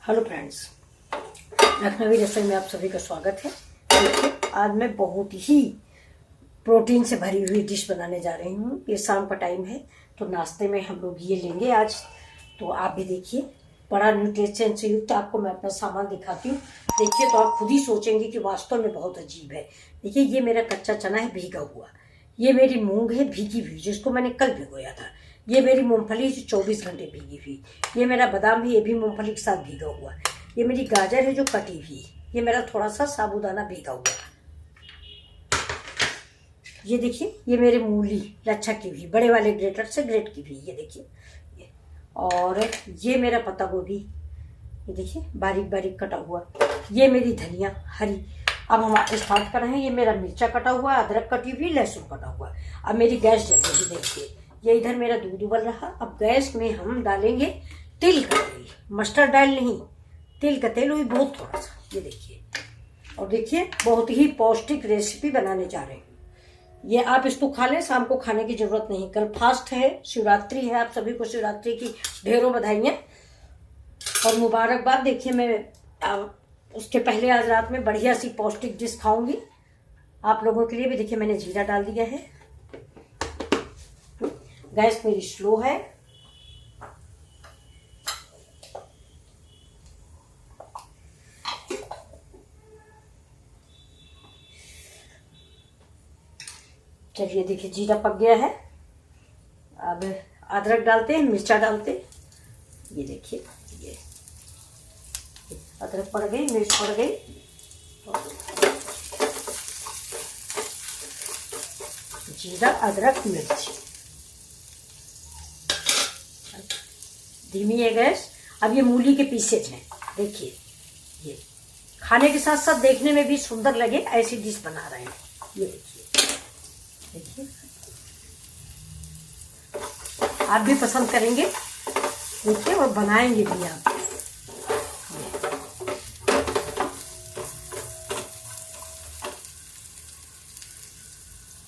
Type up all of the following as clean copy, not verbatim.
Hello friends, Lucknowi रसोई में आप सभी का स्वागत है। देखिए, आज मैं बहुत ही प्रोटीन से भरी हुई डिश बनाने जा रही हूँ। ये शाम का टाइम है तो नाश्ते में हम लोग ये लेंगे आज। तो आप भी देखिए, बड़ा न्यूट्रिशन से युक्त आपको मैं अपना सामान दिखाती हूँ। देखिए तो आप खुद ही सोचेंगे कि वास्तव में बहुत अजीब है। देखिए, ये मेरा कच्चा चना है भीगा हुआ, ये मेरी मूंग है भीगी हुई जिसको मैंने कल भिगोया था, ये मेरी मूंगफली जो 24 घंटे भीगी हुई, ये मेरा बादाम है ये भी मूंगफली के साथ भीगा हुआ, ये मेरी गाजर है जो कटी हुई, ये मेरा थोड़ा सा साबूदाना भीगा हुआ, ये देखिए ये मेरे मूली लच्छा की हुई बड़े वाले ग्रेटर से ग्रेट की हुई, ये देखिए और ये मेरा पत्ता गोभी, ये देखिए बारीक बारीक कटा हुआ, ये मेरी धनिया हरी। अब हम स्टार्ट कर रहे हैं। ये मेरा मिर्चा कटा हुआ, अदरक कटी हुई, लहसुन कटा हुआ। अब मेरी गैस जल रही, देखिए ये इधर मेरा दूध उबल रहा। अब गैस में हम डालेंगे तिल का तेल, मस्टर्ड ऑयल नहीं, तिल का तेल, वही बहुत थोड़ा सा, ये देखिए। और देखिए बहुत ही पौष्टिक रेसिपी बनाने जा रहे हैं। ये आप इसको खा लें, शाम को खाने की जरूरत नहीं। कल फास्ट है, शिवरात्रि है, आप सभी को शिवरात्रि की ढेरों बधाइयाँ और मुबारकबाद। देखिए मैं उसके पहले आज रात में बढ़िया सी पौष्टिक डिश खाऊंगी आप लोगों के लिए भी। देखिए मैंने जीरा डाल दिया है, गैस मेरी स्लो है। चलिए देखिए जीरा पक गया है। अब अदरक डालते हैं, मिर्चा डालते हैं, ये देखिए ये अदरक पड़ गई, मिर्च पड़ गई, जीरा अदरक मिर्च, धीमी है गैस। अब ये मूली के पीसेज हैं, देखिए ये खाने के साथ साथ देखने में भी सुंदर लगे ऐसी डिश बना रहे हैं। ये देखिए, देखिए आप भी पसंद करेंगे, देखिए और बनाएंगे भी आप।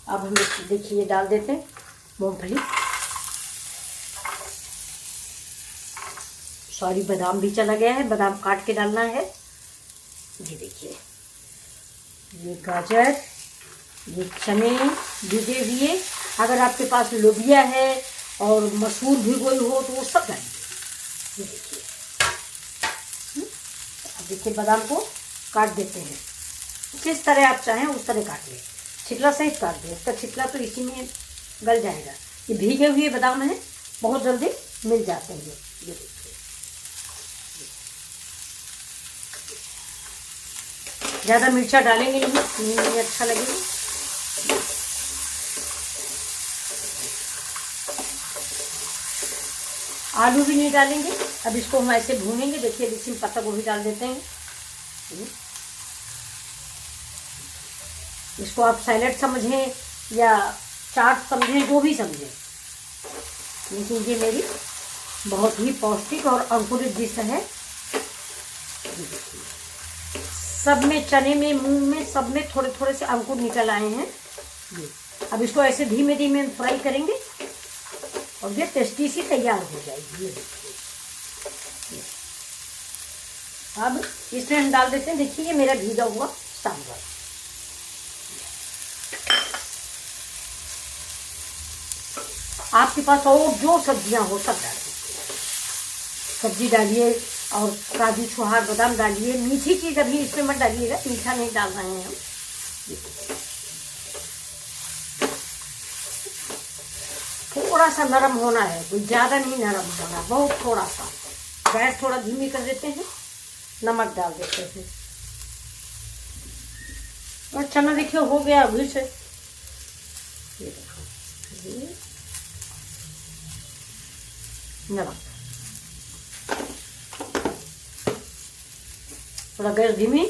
अब हम देखिए ये डाल देते हैं मूंगफली, सॉरी बादाम भी चला गया है, बादाम काट के डालना है। ये देखिए ये गाजर, ये चने भिगे हुए, अगर आपके पास लोबिया है और मसूर भिगोई हो तो वो सब डालिए। ये देखिए, अब देखिए बादाम को काट देते हैं, जिस तरह आप चाहें उस तरह काट लें, छिकला सहित काट दें, इसका छिकला तो इसी में गल जाएगा। ये भीगे हुए बादाम है, बहुत जल्दी मिल जाते हैं। ये देखिए ज़्यादा मिर्चा डालेंगे नहीं अच्छा लगेगा। आलू भी नहीं डालेंगे। अब इसको हम ऐसे भूनेंगे। देखिए इसमें पत्ता गोभी डाल देते हैं, इसको आप सैलेड समझें या चाट समझें, जो भी समझें, लेकिन ये मेरी बहुत ही पौष्टिक और अंकुरित डिश है। सब में, चने में, मूंग में, सब में थोड़े थोड़े से अंकुर निकल आए हैं। अब इसको ऐसे धीमे धीमे फ्राई करेंगे और ये टेस्टी सी तैयार हो जाएगी। ये देखिए, अब इसमें हम डाल देते हैं, देखिए ये मेरा भीगा हुआ सांभर। आपके पास और जो सब्जियां हो सब डाल दीजिए, सब्जी डालिए और काजू छुहार बादाम डालिए। मीठी चीज अभी इसमें मत डालिएगा, मीठा नहीं डाल रहे हैं हम। थोड़ा सा नरम होना है, कोई ज्यादा नहीं नरम होना, बहुत थोड़ा सा। गैस थोड़ा धीमी कर देते हैं, नमक डाल देते हैं और चना देखिए हो गया अभी से। ये देखो ये नमक, थोड़ा गैस धीमी,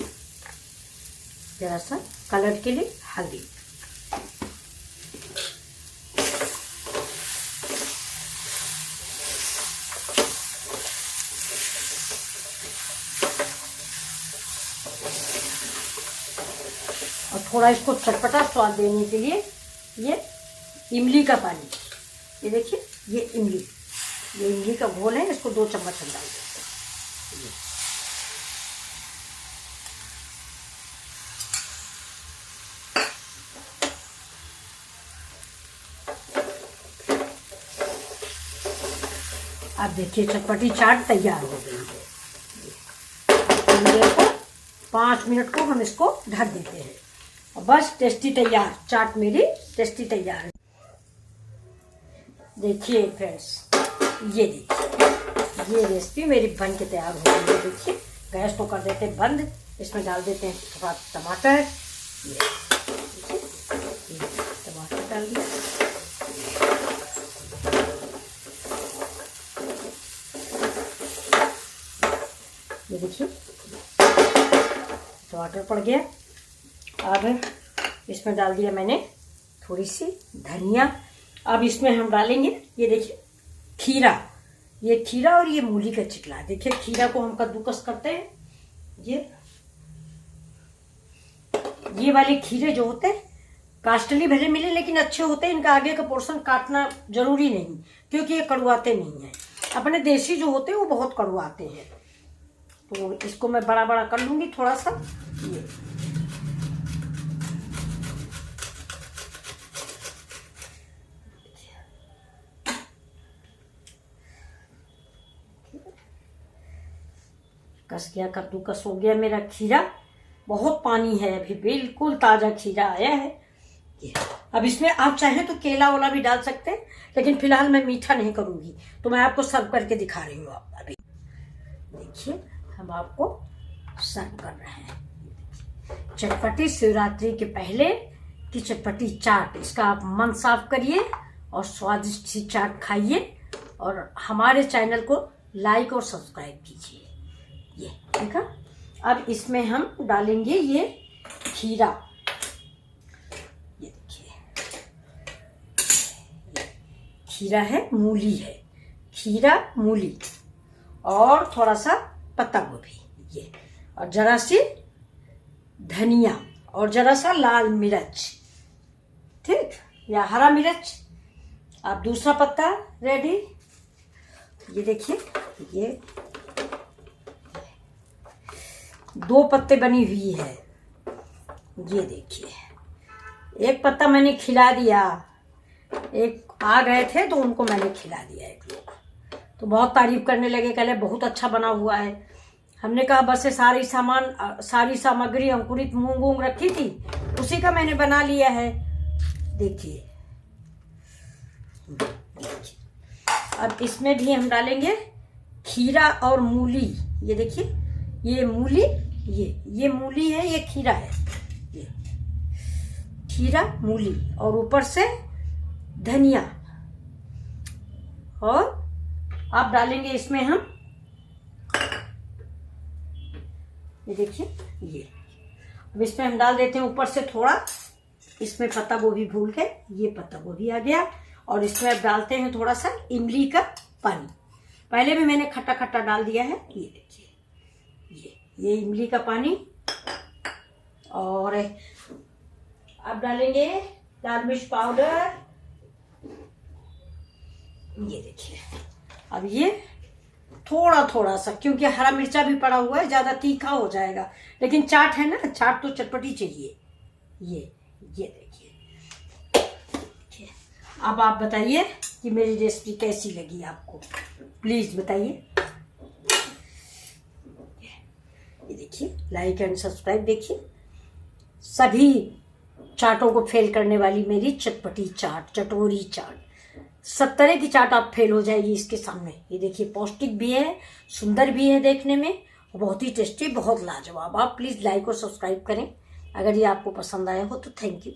जरा सा कलर के लिए हल्दी, और थोड़ा इसको चटपटा स्वाद देने के लिए ये इमली का पानी, ये देखिए ये इमली का घोल है, इसको 2 चम्मच हम डाल देते हैं। अब देखिए चटपटी चाट तैयार हो गई है। देखो 5 मिनट को हम इसको ढक देते हैं और बस टेस्टी तैयार, चाट मेरी टेस्टी तैयार है। देखिए फ्रेंड्स, ये देखिए ये रेसिपी मेरी बन के तैयार हो गई है। देखिए गैस को कर देते हैं बंद, इसमें डाल देते हैं थोड़ा टमाटर। ये टमाटर डाल दिया, ये देखिए टमाटर पड़ गया। अब इसमें डाल दिया मैंने थोड़ी सी धनिया। अब इसमें हम डालेंगे, ये देखिए खीरा, ये खीरा और ये मूली का चिकला। देखिए खीरा को हम कद्दूकस करते हैं। ये वाले खीरे जो होते हैं कास्टली भले मिले लेकिन अच्छे होते हैं, इनका आगे का पोर्शन काटना जरूरी नहीं क्योंकि ये कड़वाते नहीं हैं। अपने देसी जो होते हैं वो बहुत कड़वाते हैं, तो इसको मैं बड़ा बड़ा कर लूंगी थोड़ा सा। ये कस गया, कद्दूकस हो गया मेरा खीरा। बहुत पानी है अभी, बिल्कुल ताजा खीरा आया है। अब इसमें आप चाहें तो केला वाला भी डाल सकते हैं, लेकिन फिलहाल मैं मीठा नहीं करूंगी, तो मैं आपको सर्व करके दिखा रही हूँ। अभी देखिए हम आपको सर्व कर रहे हैं चटपटी शिवरात्रि के पहले की चटपटी चाट। इसका आप मन साफ करिए और स्वादिष्ट सी चाट खाइए और हमारे चैनल को लाइक और सब्सक्राइब कीजिए। ये ठीक है। अब इसमें हम डालेंगे ये खीरा। ये देखिए खीरा है, मूली है, खीरा मूली और थोड़ा सा पत्ता गोभी, ये और जरा सी धनिया और जरा सा लाल मिर्च, ठीक, या हरा मिर्च। अब दूसरा पत्ता रेडी। ये देखिए ये 2 पत्ते बनी हुई है। ये देखिए एक पत्ता मैंने खिला दिया, एक आ गए थे तो उनको मैंने खिला दिया। एक लोग तो बहुत तारीफ करने लगे, कहले बहुत अच्छा बना हुआ है। हमने कहा बस ये सारी सामग्री अंकुरित मूंग वूंग रखी थी, उसी का मैंने बना लिया है। देखिए अब इसमें भी हम डालेंगे खीरा और मूली। ये देखिए ये मूली, ये मूली है, ये खीरा है। ये खीरा मूली और ऊपर से धनिया, और आप डालेंगे इसमें हम, ये देखिए ये। अब इसमें हम डाल देते हैं ऊपर से थोड़ा, इसमें पत्ता गोभी भूल के, ये पत्ता गोभी आ गया। और इसमें अब डालते हैं थोड़ा सा इमली का पानी। पहले भी मैंने खट्टा खट्टा डाल दिया है। ये देखिए ये इमली का पानी। और अब डालेंगे लाल मिर्च पाउडर। ये देखिए अब ये थोड़ा थोड़ा सा, क्योंकि हरा मिर्चा भी पड़ा हुआ है, ज्यादा तीखा हो जाएगा, लेकिन चाट है ना, चाट तो चटपटी चाहिए। ये देखिए। अब आप बताइए कि मेरी रेसिपी कैसी लगी आपको, प्लीज बताइए। ये देखिए लाइक एंड सब्सक्राइब। देखिए सभी चाटों को फेल करने वाली मेरी चटपटी चाट, चटोरी चाट, सब तरह की चाट आप फेल हो जाएगी इसके सामने। ये देखिए पौष्टिक भी है, सुंदर भी है देखने में, बहुत ही टेस्टी, बहुत लाजवाब। आप प्लीज लाइक और सब्सक्राइब करें। अगर ये आपको पसंद आया हो तो थैंक यू।